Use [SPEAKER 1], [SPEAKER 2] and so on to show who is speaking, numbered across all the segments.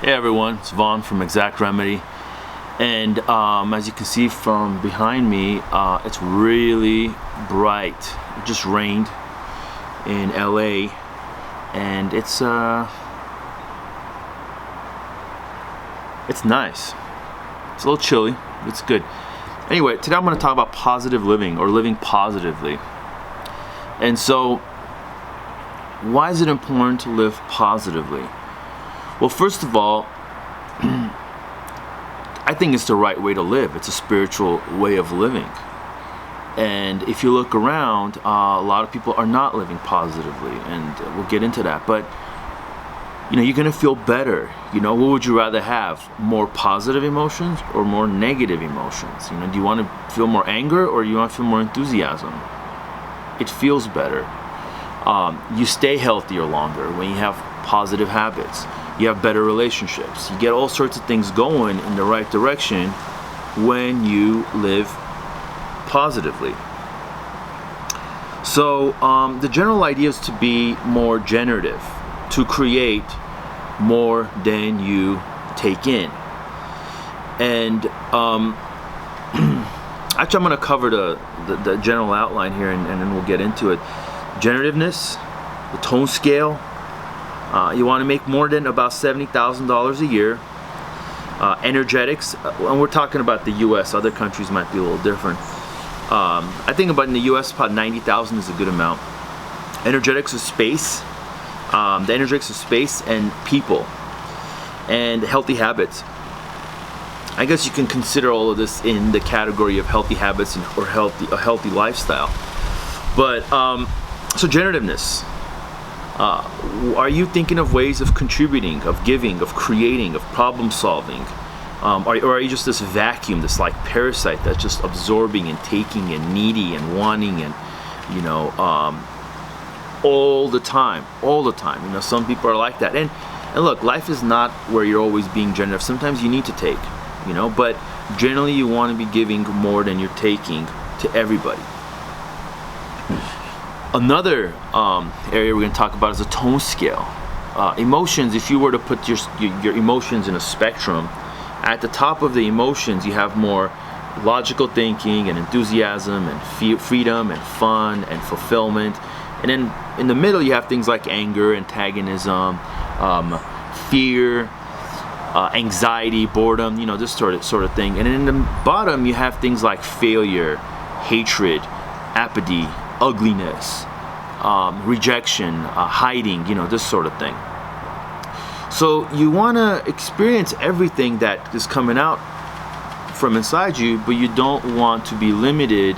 [SPEAKER 1] Hey everyone, it's Vaughn from Exact Remedy, and as you can see from behind me, it's really bright. It just rained in LA, and it's nice. It's a little chilly, but it's good. Anyway, today I'm going to talk about positive living, or living positively. And so, why is it important to live positively? Well, first of all, I think it's the right way to live. It's a spiritual way of living. And if you look around, a lot of people are not living positively, and we'll get into that. But, you're going to feel better. What would you rather have? More positive emotions or more negative emotions? Do you want to feel more anger or do you want to feel more enthusiasm? It feels better. You stay healthier longer when you have positive habits. You have better relationships. You get all sorts of things going in the right direction when you live positively. So the general idea is to be more generative, to create more than you take in. And actually I'm going to cover the general outline here, and then we'll get into it. Generativeness, the tone scale. You want to make more than about $70,000 a year. Energetics, and we're talking about the U.S. Other countries might be a little different. I think about in the U.S. about 90,000 is a good amount. Energetics of space. The energetics of space and people, and healthy habits. I guess you can consider all of this in the category of healthy habits or a healthy lifestyle. But so generativeness. Are you thinking of ways of contributing, of giving, of creating, of problem solving? Or are you just this vacuum, this like parasite that's just absorbing and taking and needy and wanting and, all the time. Some people are like that. And look, life is not where you're always being generative. Sometimes you need to take, but generally you want to be giving more than you're taking to everybody. Another area we're going to talk about is a tone scale. Emotions, if you were to put your emotions in a spectrum, at the top of the emotions you have more logical thinking and enthusiasm and freedom and fun and fulfillment. And then in the middle you have things like anger, antagonism, fear, anxiety, boredom, this sort of thing. And in the bottom you have things like failure, hatred, apathy, ugliness, rejection, hiding, this sort of thing. So you want to experience everything that is coming out from inside you, but you don't want to be limited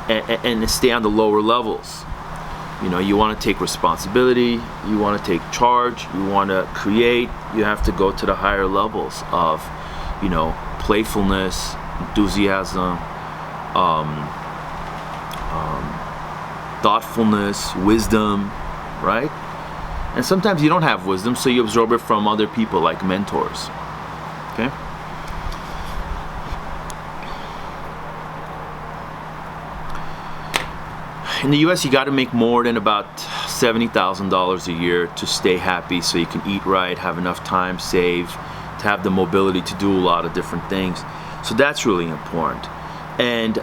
[SPEAKER 1] and stay on the lower levels. You want to take responsibility, you want to take charge, you want to create. You have to go to the higher levels of, playfulness, enthusiasm, thoughtfulness, wisdom, right? And sometimes you don't have wisdom, so you absorb it from other people like mentors. Okay? In the US, you got to make more than about $70,000 a year to stay happy, so you can eat right, have enough time, save, to have the mobility to do a lot of different things. So that's really important. And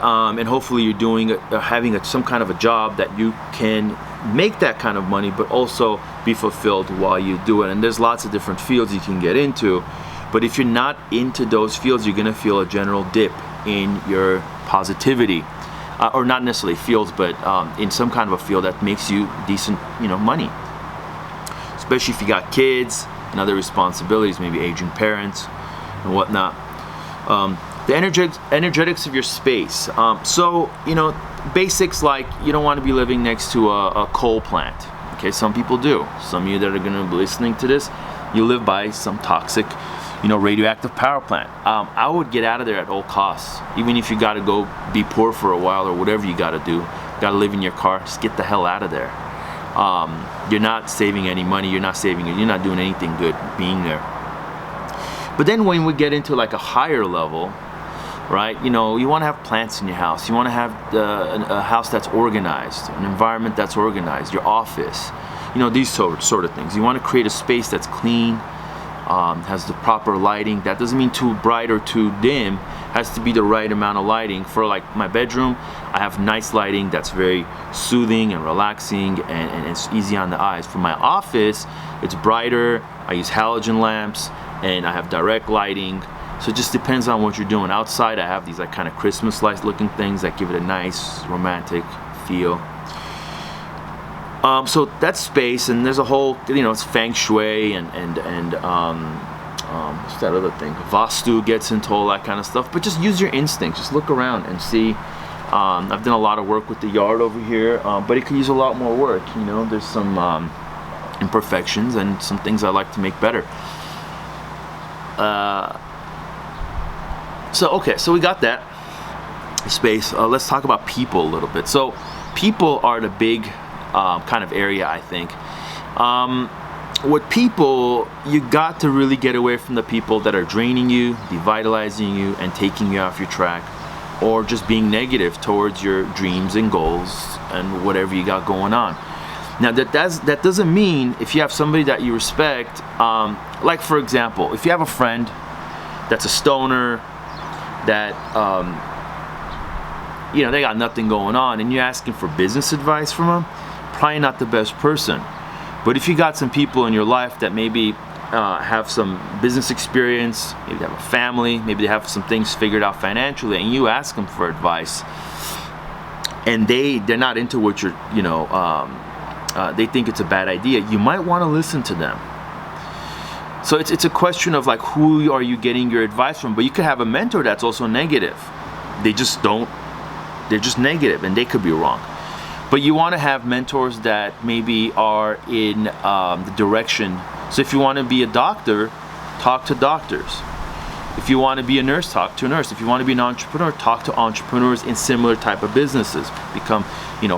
[SPEAKER 1] hopefully you're having some kind of a job that you can make that kind of money, but also be fulfilled while you do it. And there's lots of different fields you can get into. But if you're not into those fields, you're going to feel a general dip in your positivity. Or not necessarily fields, but in some kind of a field that makes you decent, money. Especially if you got kids and other responsibilities, maybe aging parents and whatnot. The energetics of your space. So, basics like you don't want to be living next to a coal plant. Okay, some people do. Some of you that are going to be listening to this, you live by some toxic, radioactive power plant. I would get out of there at all costs. Even if you got to go be poor for a while or whatever you got to do, got to live in your car, just get the hell out of there. You're not saving any money. You're not doing anything good being there. But then when we get into like a higher level, right? You want to have plants in your house. You want to have a house that's organized, an environment that's organized, your office. These sort of things. You want to create a space that's clean, has the proper lighting. That doesn't mean too bright or too dim. Has to be the right amount of lighting. For like my bedroom, I have nice lighting that's very soothing and relaxing, and it's easy on the eyes. For my office, it's brighter. I use halogen lamps, and I have direct lighting. So it just depends on what you're doing. Outside, I have these like kind of Christmas light looking things that give it a nice romantic feel. So that's space, and there's a whole, it's feng shui and what's that other thing? Vastu gets into all that kind of stuff. But just use your instincts. Just look around and see. I've done a lot of work with the yard over here, but it could use a lot more work. There's some imperfections and some things I like to make better. So we got that space. Let's talk about people a little bit. So people are the big kind of area, I think. With people, you got to really get away from the people that are draining you, devitalizing you, and taking you off your track, or just being negative towards your dreams and goals and whatever you got going on. Now that doesn't mean if you have somebody that you respect, like for example, if you have a friend that's a stoner, that they got nothing going on, and you're asking for business advice from them, probably not the best person. But if you got some people in your life that maybe have some business experience, maybe they have a family, maybe they have some things figured out financially, and you ask them for advice, and they're not into what you're, they think it's a bad idea, you might want to listen to them. So it's a question of like, who are you getting your advice from? But you could have a mentor that's also negative. They're just negative, and they could be wrong. But you want to have mentors that maybe are in the direction. So if you want to be a doctor, talk to doctors. If you want to be a nurse, talk to a nurse. If you want to be an entrepreneur, talk to entrepreneurs in similar type of businesses. Become,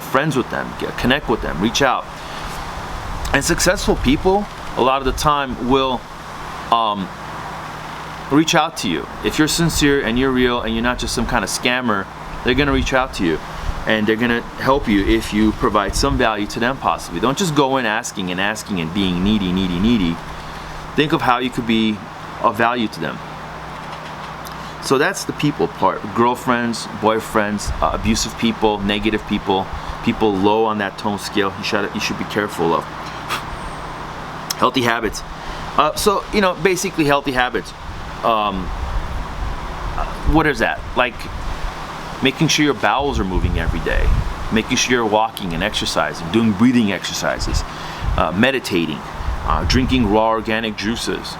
[SPEAKER 1] friends with them, connect with them, reach out. And successful people, a lot of the time, will reach out to you. If you're sincere and you're real and you're not just some kind of scammer, they're going to reach out to you. And they're going to help you if you provide some value to them possibly. Don't just go in asking and being needy. Think of how you could be of value to them. So that's the people part. Girlfriends, boyfriends, abusive people, negative people, people low on that tone scale, you should be careful of. Healthy habits. So basically healthy habits. What is that? Like making sure your bowels are moving every day, making sure you're walking and exercising, doing breathing exercises, meditating, drinking raw organic juices.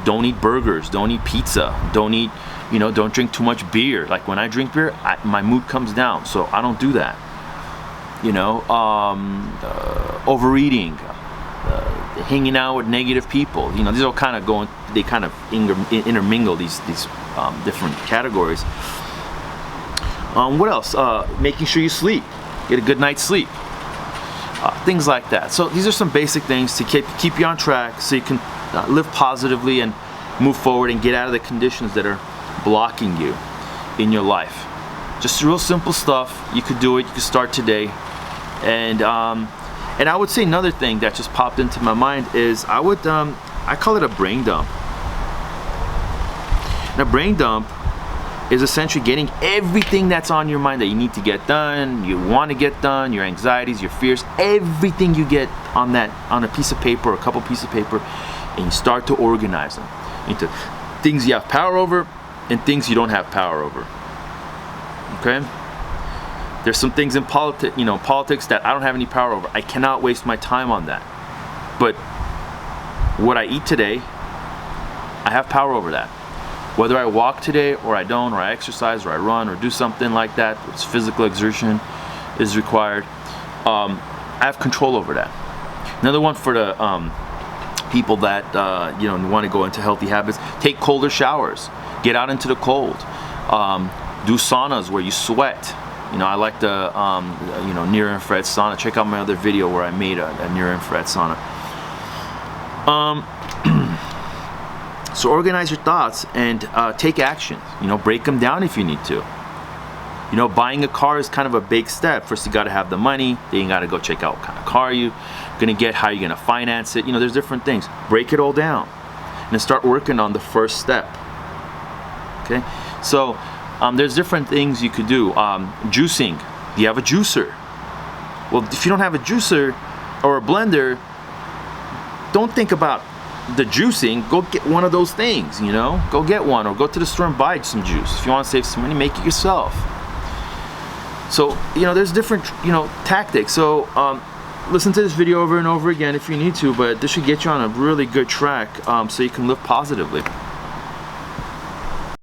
[SPEAKER 1] Don't eat burgers, don't eat pizza, don't drink too much beer. Like when I drink beer, my mood comes down, so I don't do that. Overeating, hanging out with negative people. These are kind of they kind of intermingle these different categories. What else? Making sure you sleep, get a good night's sleep, things like that. So these are some basic things to keep you on track, so you can live positively and move forward and get out of the conditions that are blocking you in your life. Just real simple stuff. You could do it. You could start today. And I would say another thing that just popped into my mind is I call it a brain dump. And a brain dump is essentially getting everything that's on your mind that you need to get done, you want to get done, your anxieties, your fears, everything you get on a piece of paper or a couple pieces of paper, and you start to organize them into things you have power over and things you don't have power over. Okay? There's some things in politics that I don't have any power over. I cannot waste my time on that. But what I eat today, I have power over that. Whether I walk today or I don't, or I exercise or I run or do something like that, which physical exertion is required, I have control over that. Another one for the people that want to go into healthy habits: take colder showers, get out into the cold, do saunas where you sweat. I like the near infrared sauna. Check out my other video where I made a near infrared sauna. So organize your thoughts and take action. Break them down if you need to. Buying a car is kind of a big step. First, you got to have the money. Then you got to go check out what kind of car you're gonna get, how you're gonna finance it. There's different things. Break it all down. and start working on the first step. Okay, so there's different things you could do. Juicing. Do you have a juicer? Well, if you don't have a juicer or a blender, don't think about the juicing. Go get one of those things, you know? Go get one, or go to the store and buy some juice. If you want to save some money, make it yourself. So, you know, there's different, you know, tactics. So, listen to this video over and over again if you need to, but this should get you on a really good track so you can live positively.